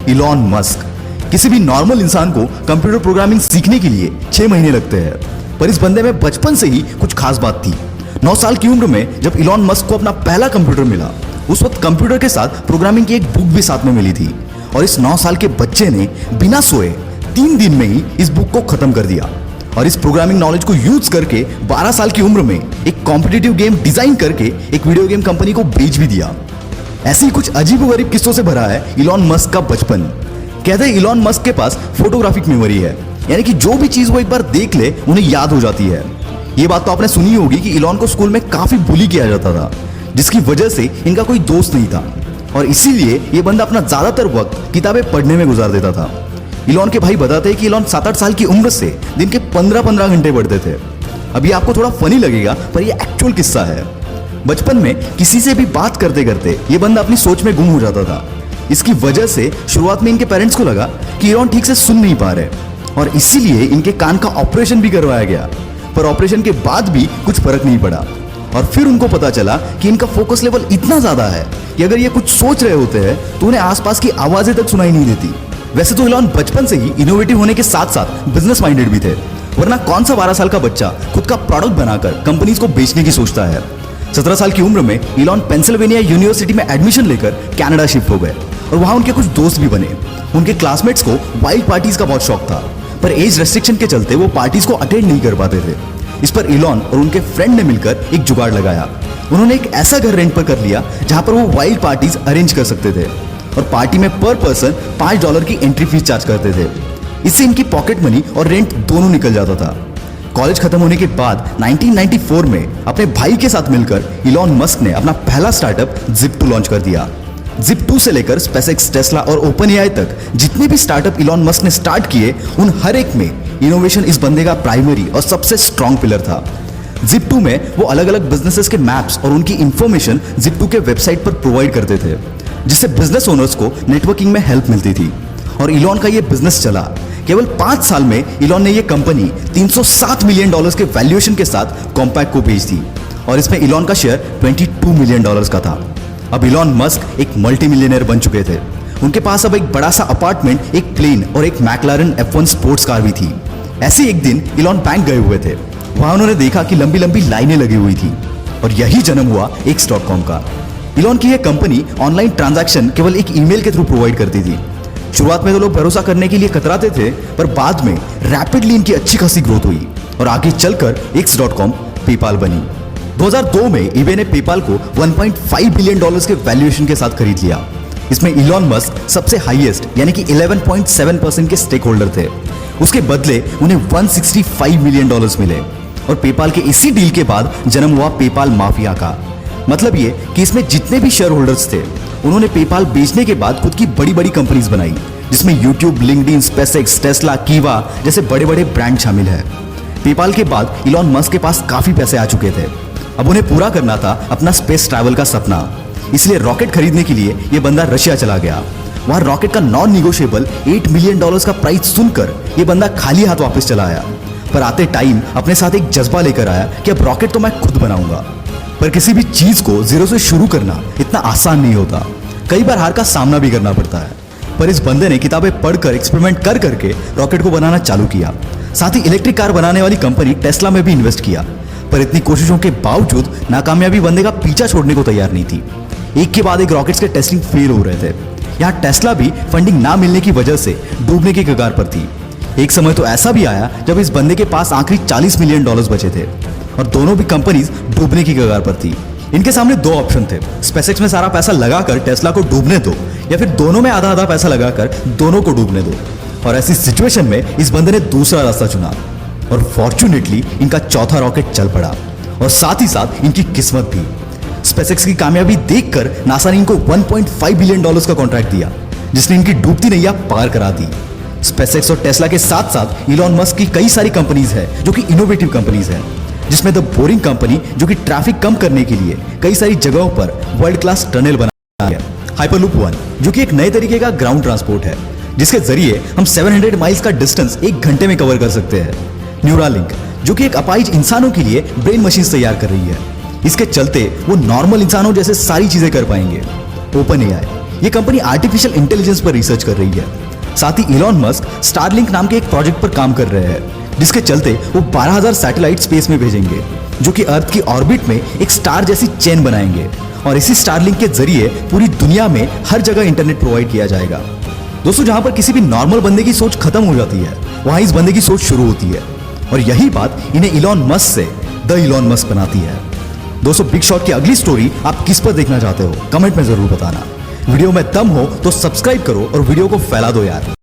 Elon Musk. किसी भी normal इंसान को कंप्यूटर प्रोग्रामिंग सीखने के लिए 6 महीने लगते हैं, पर इस बंदे में बचपन से ही कुछ खास बात थी। 9 साल की उम्र में जब इलॉन मस्क को अपना पहला कंप्यूटर मिला, उस वक्त कंप्यूटर के साथ प्रोग्रामिंग की एक बुक भी साथ में मिली थी और इस 9 साल के बच्चे ने बिना सोए 3 दिन में ही इस बुक को खत्म कर दिया और इस प्रोग्रामिंग नॉलेज को यूज करके 12 साल की उम्र में एक कॉम्पिटिटिव गेम डिजाइन करके एक वीडियो गेम कंपनी को बेच भी दिया। ऐसी कुछ अजीबोगरीब किस्सों से भरा है इलॉन मस्क का बचपन। कहते हैं इलॉन मस्क के पास फोटोग्राफिक मेमोरी है, यानी कि जो भी चीज वो एक बार देख ले उन्हें याद हो जाती है। ये बात तो आपने सुनी होगी कि इलॉन को स्कूल में काफी बुली किया जाता था, जिसकी वजह से इनका कोई दोस्त नहीं था और इसीलिए ये बंदा अपना ज्यादातर वक्त किताबें पढ़ने में गुजार देता था। इलॉन के भाई बताते हैं कि इलॉन 7-8 साल की उम्र से दिन के 15-15 घंटे पढ़ते थे। अभी आपको थोड़ा फनी लगेगा, पर ये एक्चुअल किस्सा है। बचपन में किसी से भी बात करते करते ये बंदा अपनी सोच में गुम हो जाता था। इसकी वजह से शुरुआत में इनके पेरेंट्स को लगा कि इलॉन ठीक से सुन नहीं पा रहे और इसीलिए इनके कान का ऑपरेशन भी करवाया गया, पर ऑपरेशन के बाद भी कुछ फर्क नहीं पड़ा। और फिर उनको पता चला कि इनका फोकस लेवल इतना ज्यादा है कि अगर ये कुछ सोच रहे होते हैं तो उन्हें आसपास की आवाजें तक सुनाई नहीं देती। वैसे तो इलॉन बचपन से ही इनोवेटिव होने के साथ साथ बिजनेस माइंडेड भी थे, वरना कौन सा 12 साल का बच्चा खुद का प्रोडक्ट बनाकर कंपनीज को बेचने की सोचता है। 17 साल की उम्र में इलॉन पेंसिल्वेनिया यूनिवर्सिटी में एडमिशन लेकर कनाडा शिफ्ट हो गए और वहां उनके कुछ दोस्त भी बने। उनके क्लासमेट्स को वाइल्ड पार्टीज का बहुत शौक था, पर एज रेस्ट्रिक्शन के चलते वो पार्टीज को अटेंड नहीं कर पाते थे। इस पर इलॉन और उनके फ्रेंड ने मिलकर एक जुगाड़ लगाया। उन्होंने एक ऐसा घर रेंट पर कर लिया जहां पर वो वाइल्ड पार्टीज अरेंज कर सकते थे और पार्टी में पर पर्सन $5 की एंट्री फीस चार्ज करते थे। इससे इनकी पॉकेट मनी और रेंट दोनों निकल जाता था। कॉलेज खत्म होने के बाद 1994 में अपने भाई के साथ मिलकर इलॉन मस्क ने अपना पहला स्टार्टअप Zip2 लॉन्च कर दिया। Zip2 से लेकर SpaceX, टेस्ला और OpenAI तक जितने भी स्टार्टअप इलॉन मस्क ने स्टार्ट किए, उन हर एक में इनोवेशन इस बंदे का प्राइमरी और सबसे स्ट्रॉन्ग पिलर था। Zip2 में वो अलग अलग बिजनेसेस के मैप्स और उनकी इंफॉर्मेशन Zip2 के वेबसाइट पर प्रोवाइड करते थे, जिससे बिजनेस ओनर्स को नेटवर्किंग में हेल्प मिलती थी और इलॉन का ये बिजनेस चला। केवल 5 साल में इलॉन ने ये कंपनी $307 मिलियन के वैल्यूएशन के साथ कॉम्पैक्ट को बेच दी और इसमें इलॉन का शेयर $22 मिलियन का था। अब इलॉन मस्क एक मल्टी मिलियनर बन चुके थे। उनके पास अब एक बड़ा सा अपार्टमेंट, एक प्लेन और एक मैक्लारन F1 स्पोर्ट्स कार भी थी। ऐसे एक दिन इलॉन बैंक गए हुए थे। वहां उन्होंने देखा कि लंबी लंबी लाइनें लगी हुई थी और यही जन्म हुआ X.com का। इलॉन की यह कंपनी ऑनलाइन ट्रांजैक्शन केवल एक ईमेल के थ्रू प्रोवाइड करती थी। शुरुआत में तो लोग भरोसा करने के लिए कतराते थे, पर बाद में रैपिडली इनकी अच्छी खासी ग्रोथ हुई और आगे चलकर X.com पेपाल बनी। 2002 में eBay ने पेपाल को $1.5 बिलियन के वैल्यूएशन के साथ खरीद लिया। इसमें इलॉन मस्क सबसे हाईएस्ट यानी कि 11.7% के स्टेक होल्डर थे। उसके बदले उन्हें $165 मिलियन मिले और पेपाल के इसी डील के बाद जन्म हुआ पेपाल माफिया का। मतलब ये कि इसमें जितने भी शेयर होल्डर्स थे, उन्होंने पेपाल बेचने के बाद खुद की बड़ी बड़ी कंपनीज बनाई, जिसमें यूट्यूब, लिंक्डइन, SpaceX, टेस्ला, कीवा जैसे बड़े बड़े ब्रांड शामिल है। पेपाल के बाद इलॉन मस्क के पास काफी पैसे आ चुके थे। अब उन्हें पूरा करना था अपना स्पेस ट्रैवल का सपना, इसलिए रॉकेट खरीदने के लिए ये बंदा रशिया चला गया। वहां रॉकेट का नॉन निगोशिएबल $8 मिलियन का प्राइस सुनकर ये बंदा खाली हाथ वापस चला आया, पर आते टाइम अपने साथ एक जज्बा लेकर आया कि अब रॉकेट तो मैं खुद बनाऊंगा। पर किसी भी चीज को जीरो से शुरू करना इतना आसान नहीं होता, कई बार हार का सामना भी करना पड़ता है। पर इस बंदे ने किताबें पढ़कर एक्सपेरिमेंट कर करके रॉकेट को बनाना चालू किया। साथ ही इलेक्ट्रिक कार बनाने वाली कंपनी टेस्ला में भी इन्वेस्ट किया, पर इतनी कोशिशों के बावजूद नाकामयाबी बंदे का पीछा छोड़ने को तैयार नहीं थी। एक के बाद एक रॉकेट्स के टेस्टिंग फेल हो रहे थे। यहाँ टेस्ला भी फंडिंग ना मिलने की वजह से डूबने की कगार पर थी। एक समय तो ऐसा भी आया जब इस बंदे के पास आखिरी $40 मिलियन बचे थे और दोनों भी कंपनीज डूबने की कगार पर थी। इनके सामने 2 ऑप्शन थे, SpaceX में सारा पैसा लगाकर टेस्ला को डूबने दो या फिर दोनों में आधा आधा पैसा लगाकर दोनों को डूबने दो। और ऐसी सिचुएशन में इस बंदे ने दूसरा रास्ता चुना और फॉर्चुनेटली इनका चौथा रॉकेट चल पड़ा और साथ ही साथ इनकी किस्मत भी। SpaceX की कामयाबी देखकर नासा ने इनको $1.5 बिलियन का कॉन्ट्रैक्ट दिया, जिसने इनकी डूबती नैया पार करा दी। SpaceX और टेस्ला के साथ साथ इलॉन मस्क की कई सारी कंपनीज है जो कि इनोवेटिव कंपनीज है, जिसमें द बोरिंग कंपनी जो कि ट्रैफिक कम करने के लिए कई सारी जगहों पर वर्ल्ड क्लास टनल बना है। हाइपरलूप 1 जो कि एक नए तरीके का ग्राउंड ट्रांसपोर्ट है, जिसके जरिए हम 700 माइल्स का डिस्टेंस 1 घंटे में कवर कर सकते हैं। न्यूरालिंक जो कि एक अपाहिज इंसानों के लिए ब्रेन मशीन तैयार कर रही है, इसके चलते वो नॉर्मल इंसानों जैसे सारी चीजें कर पाएंगे। OpenAI ये कंपनी आर्टिफिशियल इंटेलिजेंस पर रिसर्च कर रही है। साथ ही इलॉन मस्क स्टारलिंक नाम के एक प्रोजेक्ट पर काम कर रहे हैं, जिसके चलते वो 12,000 सैटेलाइट स्पेस में भेजेंगे, जो कि अर्थ की ऑर्बिट में एक स्टार जैसी चेन बनाएंगे और इसी स्टारलिंक के जरिए पूरी दुनिया में हर जगह इंटरनेट प्रोवाइड किया जाएगा। दोस्तों, जहां पर किसी भी नॉर्मल बंदे की सोच खत्म हो जाती है, वहां इस बंदे की सोच शुरू होती है और यही बात इन्हें इलॉन मस्क से द इलॉन मस्क बनाती है। दोस्तों, बिग शॉट की अगली स्टोरी आप किस पर देखना चाहते हो, कमेंट में जरूर बताना। वीडियो में दम हो तो सब्सक्राइब करो और वीडियो को फैला दो यार।